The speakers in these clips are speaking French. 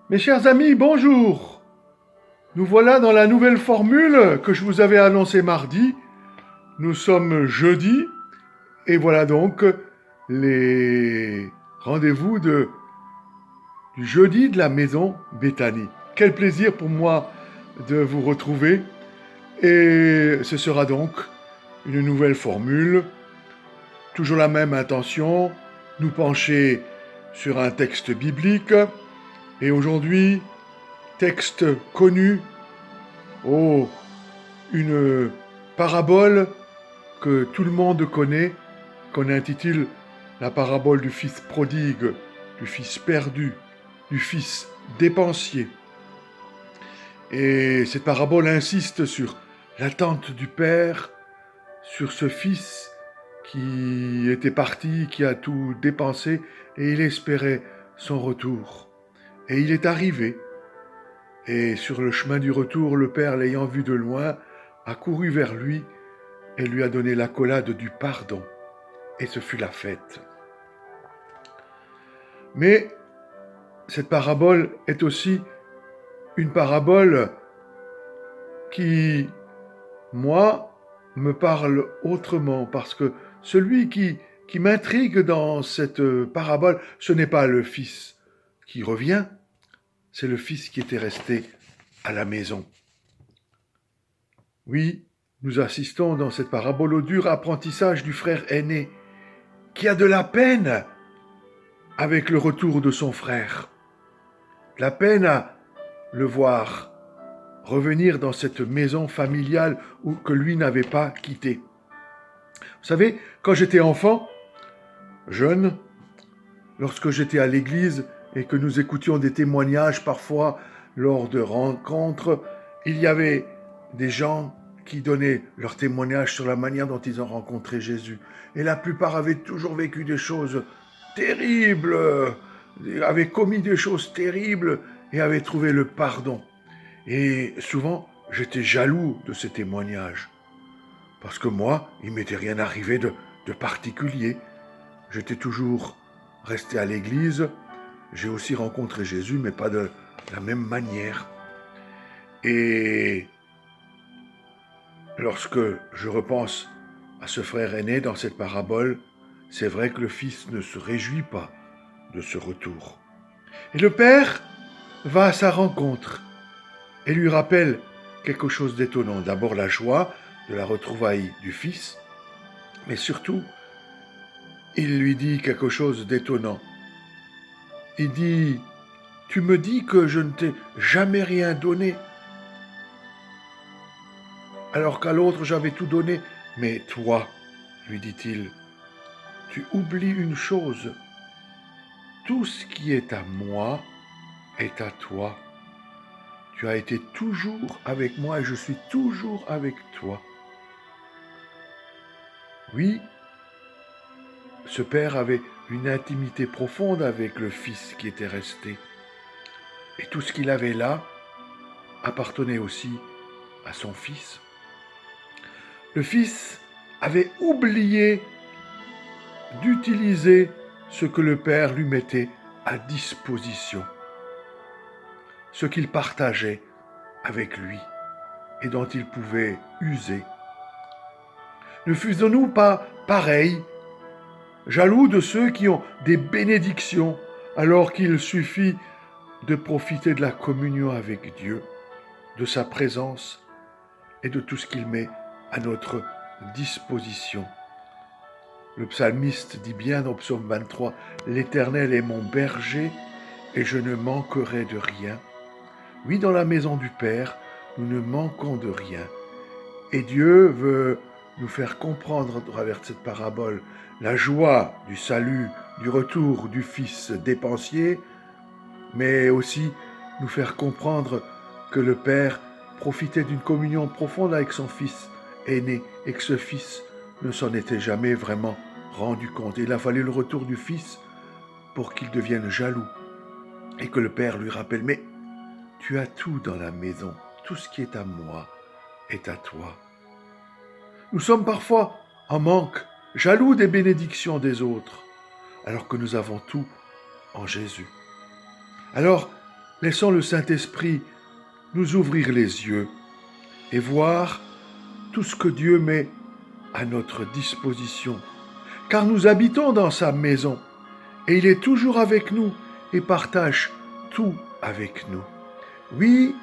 Mes chers amis, bonjour. Nous voilà dans la nouvelle formule que je vous avais annoncée mardi. Nous sommes jeudi et voilà donc les rendez-vous du jeudi de la maison Béthanie. Quel plaisir pour moi de vous retrouver et ce sera donc une nouvelle formule, toujours la même intention, nous pencher sur un texte biblique et aujourd'hui, texte connu, oh, une parabole que tout le monde connaît, qu'on intitule la parabole du fils prodigue, du fils perdu, du fils dépensier. Et cette parabole insiste sur l'attente du père, sur ce fils qui était parti, qui a tout dépensé, et il espérait son retour. Et il est arrivé. Et sur le chemin du retour, le père, l'ayant vu de loin, a couru vers lui et lui a donné l'accolade du pardon. Et ce fut la fête. Mais cette parabole est aussi une parabole qui, moi, me parle autrement, parce que celui qui m'intrigue dans cette parabole, ce n'est pas le fils qui revient, c'est le fils qui était resté à la maison. Oui, nous assistons dans cette parabole au dur apprentissage du frère aîné, qui a de la peine avec le retour de son frère, la peine à le voir revenir dans cette maison familiale que lui n'avait pas quittée. Vous savez, quand j'étais enfant, jeune, lorsque j'étais à l'église et que nous écoutions des témoignages parfois lors de rencontres, il y avait des gens qui donnaient leur témoignage sur la manière dont ils ont rencontré Jésus. Et la plupart avaient toujours vécu des choses terribles, avaient commis des choses terribles et avaient trouvé le pardon. Et souvent, j'étais jaloux de ces témoignages. Parce que moi, il ne m'était rien arrivé de particulier. J'étais toujours resté à l'église. J'ai aussi rencontré Jésus, mais pas de la même manière. Et lorsque je repense à ce frère aîné dans cette parabole, c'est vrai que le fils ne se réjouit pas de ce retour. Et le père va à sa rencontre et lui rappelle quelque chose d'étonnant. D'abord la joie de la retrouvaille du fils, mais surtout, il lui dit quelque chose d'étonnant. Il dit, « Tu me dis que je ne t'ai jamais rien donné, alors qu'à l'autre j'avais tout donné. Mais toi, lui dit-il, tu oublies une chose. Tout ce qui est à moi est à toi. Tu as été toujours avec moi et je suis toujours avec toi. » Oui, ce père avait une intimité profonde avec le fils qui était resté. Et tout ce qu'il avait là appartenait aussi à son fils. Le fils avait oublié d'utiliser ce que le père lui mettait à disposition, ce qu'il partageait avec lui et dont il pouvait user. Ne faisons-nous pas pareil, jaloux de ceux qui ont des bénédictions alors qu'il suffit de profiter de la communion avec Dieu, de sa présence et de tout ce qu'il met à notre disposition. Le psalmiste dit bien au psaume 23, « L'Éternel est mon berger et je ne manquerai de rien. » Oui, dans la maison du Père, nous ne manquons de rien. Et Dieu veut nous faire comprendre à travers cette parabole la joie du salut, du retour du Fils dépensier, mais aussi nous faire comprendre que le Père profitait d'une communion profonde avec son Fils aîné et que ce Fils ne s'en était jamais vraiment rendu compte. Il a fallu le retour du Fils pour qu'il devienne jaloux et que le Père lui rappelle « Mais tu as tout dans la maison, tout ce qui est à moi est à toi. » Nous sommes parfois en manque, jaloux des bénédictions des autres, alors que nous avons tout en Jésus. Alors, Laissons le Saint-Esprit nous ouvrir les yeux et voir tout ce que Dieu met à notre disposition. Car nous habitons dans sa maison et il est toujours avec nous et partage tout avec nous. Oui,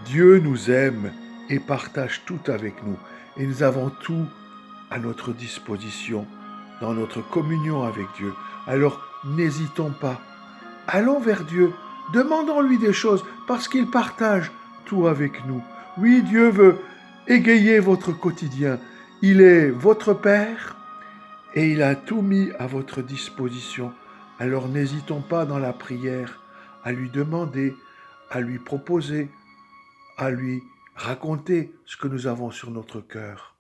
Dieu nous aime et partage tout avec nous et nous avons tout à notre disposition dans notre communion avec Dieu. Alors n'hésitons pas. Allons vers Dieu, demandons-lui des choses parce qu'il partage tout avec nous. Oui, Dieu veut égayer votre quotidien. Il est votre Père et il a tout mis à votre disposition. Alors n'hésitons pas dans la prière à lui demander, à lui proposer, à lui raconter ce que nous avons sur notre cœur.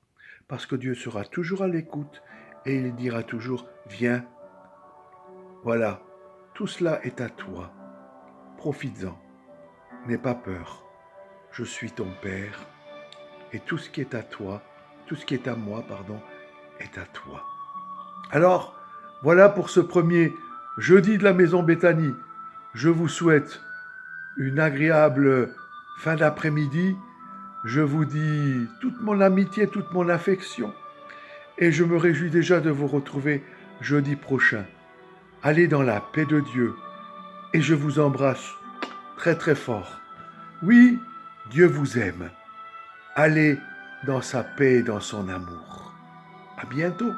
Parce que Dieu sera toujours à l'écoute et il dira toujours « Viens, voilà, tout cela est à toi. Profites-en, n'aie pas peur. Je suis ton Père et tout ce qui est à toi, tout ce qui est à moi, est à toi. » Alors, voilà pour ce premier jeudi de la Maison Béthanie. Je vous souhaite une agréable fin d'après-midi. Je vous dis toute mon amitié, toute mon affection. Et je me réjouis déjà de vous retrouver jeudi prochain. Allez dans la paix de Dieu. Et je vous embrasse très très fort. Oui, Dieu vous aime. Allez dans sa paix et dans son amour. À bientôt.